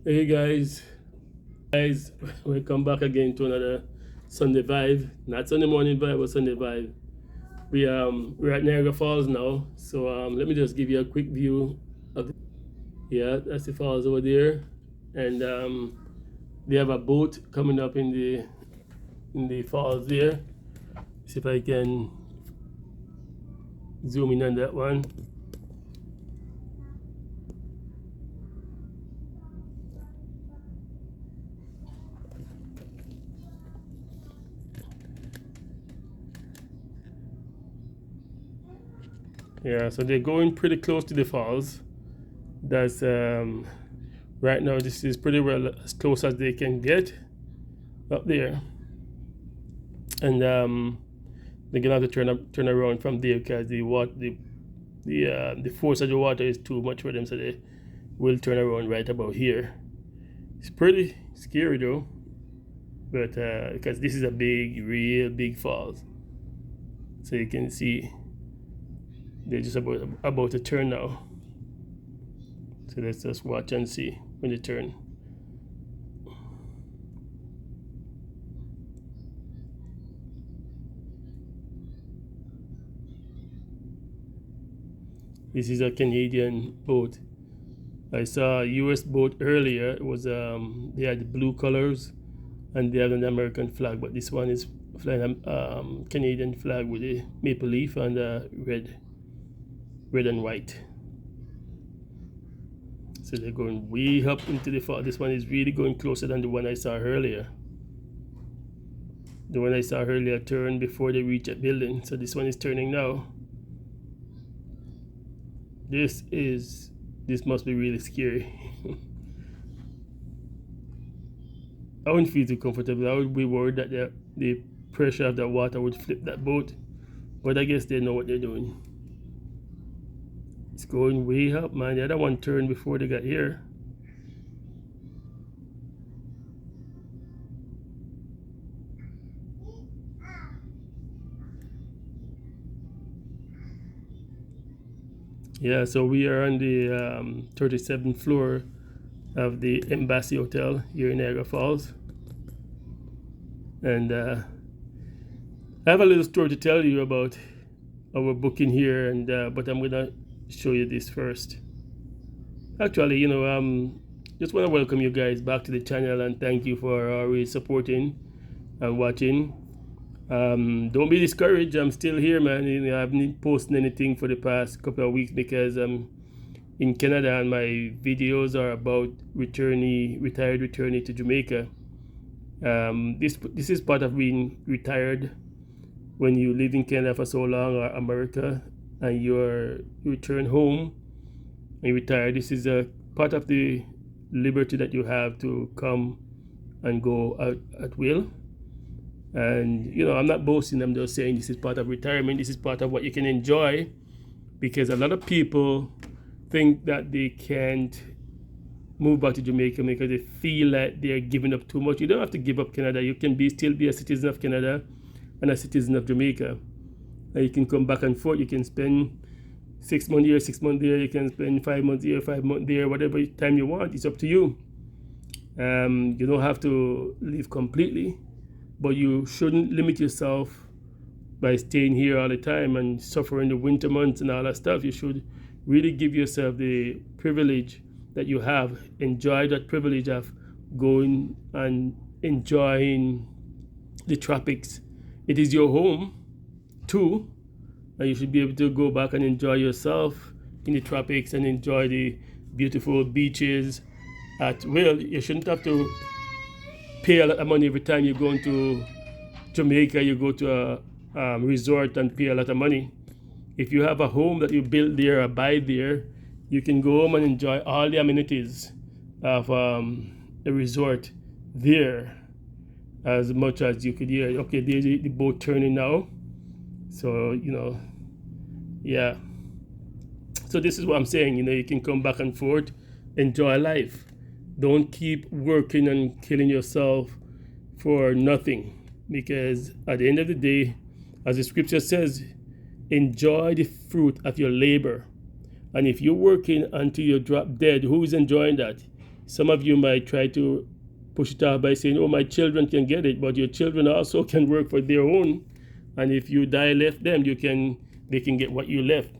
Hey guys, welcome back again to another Sunday vibe. Not Sunday morning vibe, but Sunday vibe. We're at Niagara Falls now, so let me just give you a quick view of that's the falls over there, and they have a boat coming up in the falls there. See if I can zoom in on that one. Yeah, so they're going pretty close to the falls. That's right now. This is pretty well as close as they can get up there, and they're gonna have to turn around from there because the force of the water is too much for them, so they will turn around right about here. It's pretty scary though, but because this is a real big falls, so you can see they're just about to turn now. So let's just watch and see when they turn. This is a Canadian boat. I saw a US boat earlier. It was they had the blue colors and they have an American flag, but this one is flying Canadian flag with a maple leaf and red and white. So they're going way up into the fall. This one is really going closer than the one I saw earlier. The one I saw earlier turned before they reach a building. So this one is turning now. This must be really scary. I wouldn't feel too comfortable. I would be worried that the pressure of the water would flip that boat. But I guess they know what they're doing. It's going way up, man. The other one turned before they got here. Yeah, so we are on the 37th floor of the Embassy Hotel here in Niagara Falls. And I have a little story to tell you about our booking here, and but I'm gonna show you this first. Actually, just want to welcome you guys back to the channel and thank you for always supporting and watching. Don't be discouraged. I'm still here, man. I haven't been posting anything for the past couple of weeks because I'm in Canada and my videos are about retired returnee to Jamaica. This is part of being retired when you live in Canada for so long, or America, and you return home and you retire. This is a part of the liberty that you have to come and go out at will. And I'm not boasting, I'm just saying this is part of retirement. This is part of what you can enjoy, because a lot of people think that they can't move back to Jamaica because they feel like they're giving up too much. You don't have to give up Canada. You can still be a citizen of Canada and a citizen of Jamaica. And you can come back and forth. You can spend 6 months here, 6 months there. You can spend 5 months here, 5 months there, whatever time you want. It's up to you. You don't have to leave completely, but you shouldn't limit yourself by staying here all the time and suffering the winter months and all that stuff. You should really give yourself the privilege that you have. Enjoy that privilege of going and enjoying the tropics. It is your home too, and you should be able to go back and enjoy yourself in the tropics and enjoy the beautiful beaches at will. You shouldn't have to pay a lot of money every time you go into Jamaica. You go to a resort and pay a lot of money. If you have a home that you build there or buy there, you can go home and enjoy all the amenities of a resort there as much as you could here. Okay, there's the boat turning now. So, yeah. So this is what I'm saying, you can come back and forth, enjoy life. Don't keep working and killing yourself for nothing, because at the end of the day, as the scripture says, enjoy the fruit of your labor. And if you're working until you drop dead, who is enjoying that? Some of you might try to push it off by saying, oh, my children can get it, but your children also can work for their own. And if you die left them, they can get what you left.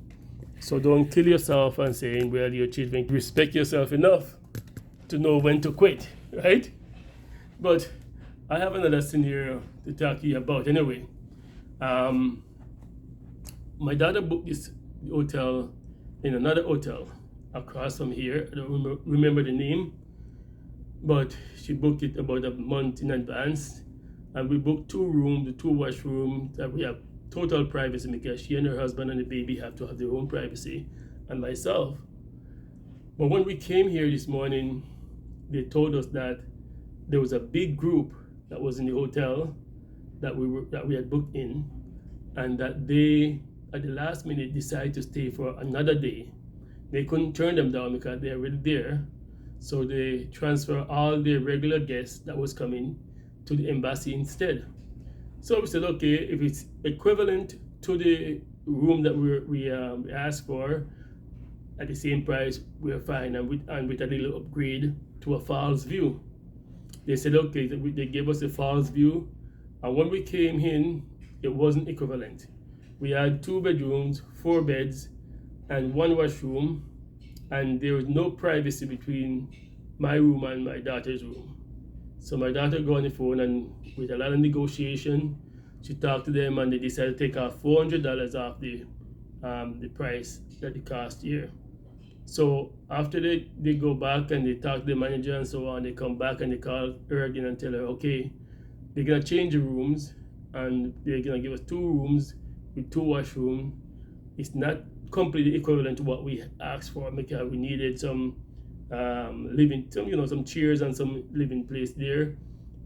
So don't kill yourself and saying, well, your children respect yourself enough to know when to quit, right? But I have another scenario to talk to you about anyway. My daughter booked this hotel in another hotel across from here. I don't remember the name, but she booked it about a month in advance. And we booked 2 rooms, the 2 washrooms, that we have total privacy because she and her husband and the baby have to have their own privacy, and myself. But when we came here this morning, they told us that there was a big group that was in the hotel that we had booked in, and that they at the last minute decided to stay for another day. They couldn't turn them down because they're already there, so they transfer all their regular guests that was coming to the embassy instead. So we said, okay, if it's equivalent to the room that we asked for at the same price, we're fine, and with a little upgrade to a falls view. They said, okay, they gave us a falls view, and when we came in, it wasn't equivalent. We had 2 bedrooms, 4 beds, and 1 washroom, and there was no privacy between my room and my daughter's room. So my daughter got on the phone, and with a lot of negotiation, she talked to them, and they decided to take off $400 off the price that it cost here. So after they go back and they talk to the manager and so on, they come back and they call her again and tell her, okay, they're gonna change the rooms, and they're gonna give us 2 rooms with 2 washrooms. It's not completely equivalent to what we asked for because we needed some some chairs and some living place there.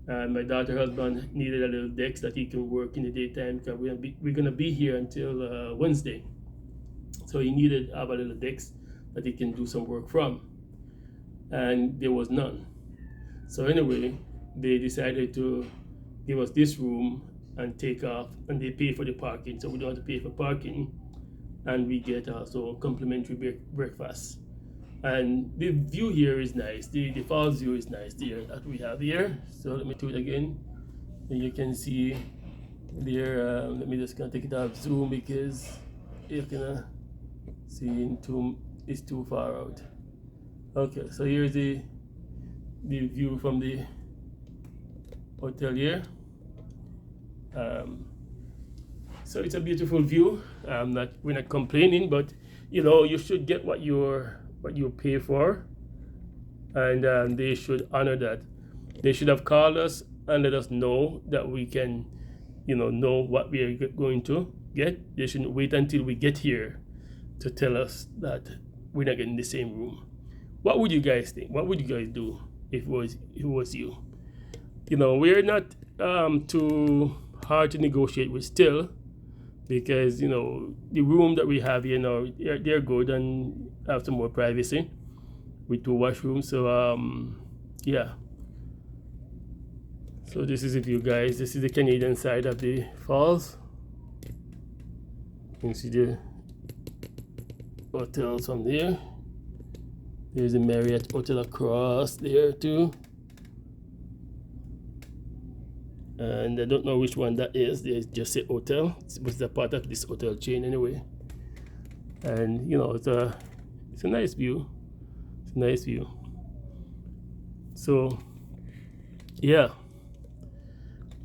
My daughter's husband needed a little desk that he can work in the daytime because we're gonna be here until Wednesday. So he needed to have a little desk that he can do some work from, and there was none. So anyway, they decided to give us this room and take off, and they pay for the parking, so we don't have to pay for parking, and we get also complimentary breakfast. And the view here is nice. The falls view is nice there that we have here. So let me do it again. And you can see there. Let me just take it off zoom because you can see it's too far out. Okay, so here's the view from the hotel here. So it's a beautiful view. We're not complaining, but you should get what you pay for, and they should honor that. They should have called us and let us know that we can, know what we are going to get. They shouldn't wait until we get here to tell us that we're not getting the same room. What would you guys think? What would you guys do if it was you? We're not too hard to negotiate with still, because the room that we have here now, they're good and have some more privacy with 2 washrooms. So yeah. So this is the view, guys. This is the Canadian side of the falls. You can see the hotels from there. There's a Marriott hotel across there too. And I don't know which one that is. They just say hotel, but it's a part of this hotel chain anyway. And it's a nice view. It's a nice view. So yeah,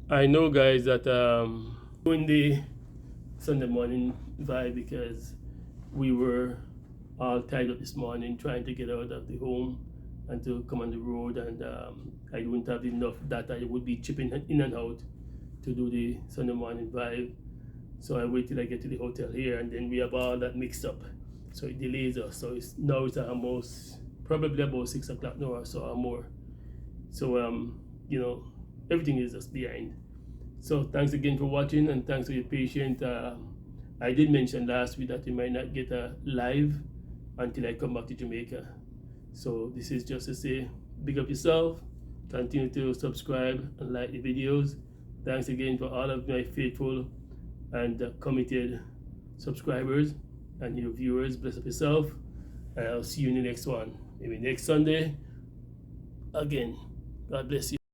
I know, guys, that doing the Sunday morning vibe because we were all tied up this morning trying to get out of the home and to come on the road, and I wouldn't have enough data. I would be chipping in and out to do the Sunday morning vibe. So I wait till I get to the hotel here, and then we have all that mixed up. So it delays us. So it's almost probably about 6 o'clock now or so or more. So everything is just behind. So thanks again for watching, and thanks for your patience. I did mention last week that we might not get a live until I come back to Jamaica. So this is just to say, big up yourself, continue to subscribe and like the videos. Thanks again for all of my faithful and committed subscribers and your viewers. Bless up yourself, and I'll see you in the next one. Maybe next Sunday again. God bless you.